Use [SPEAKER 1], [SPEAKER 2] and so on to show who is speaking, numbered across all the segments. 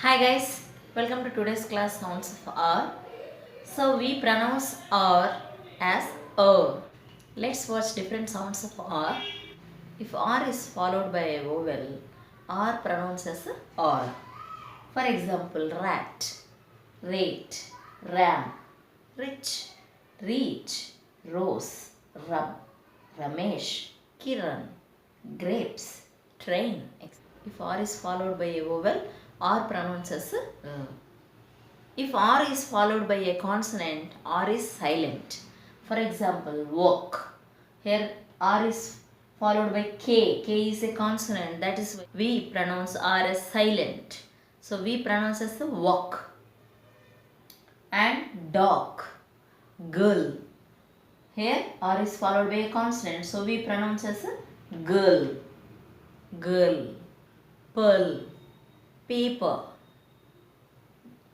[SPEAKER 1] Hi guys, welcome to today's class Sounds of R. So we pronounce R as R. Let's watch different sounds of R. If R is followed by a vowel, R pronounced as R. For example, rat, rate, ram, rich, reach, rose, rum, Ramesh, Kiran, grapes, train. If R is followed by a vowel, R pronounced as If R is followed by a consonant, R is silent. For example, walk. Here R is followed by K. K is a consonant. That is why we pronounce R as silent. So we pronounce as the walk. And dog, girl. Here R is followed by a consonant. So we pronounce as a girl. Girl. Pearl. Paper.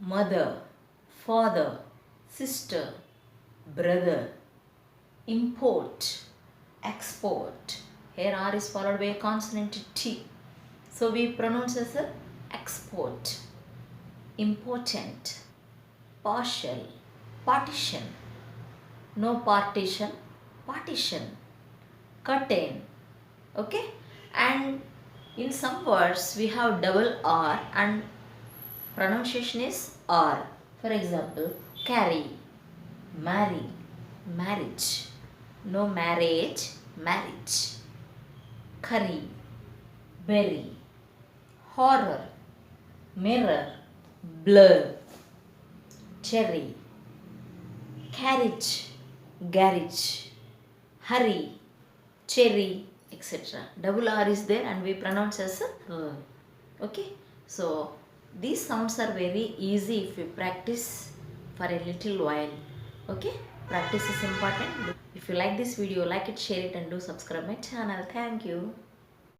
[SPEAKER 1] Mother, father, sister, brother, import, export. Here R is followed by a consonant T. So we pronounce as a export, important, partial, partition, no partition, partition, curtain. Okay? And in some words we have double R and pronunciation is R. For example, carry, marry, marriage, no marriage, marriage, curry, berry, horror, mirror, blur, cherry, carriage, garage, hurry, cherry, etc. Double R is there and we pronounce as a okay. So these sounds are very easy if you practice for a little while. Okay, practice is important. If you like this video, like it, share it and do subscribe my channel. Thank you.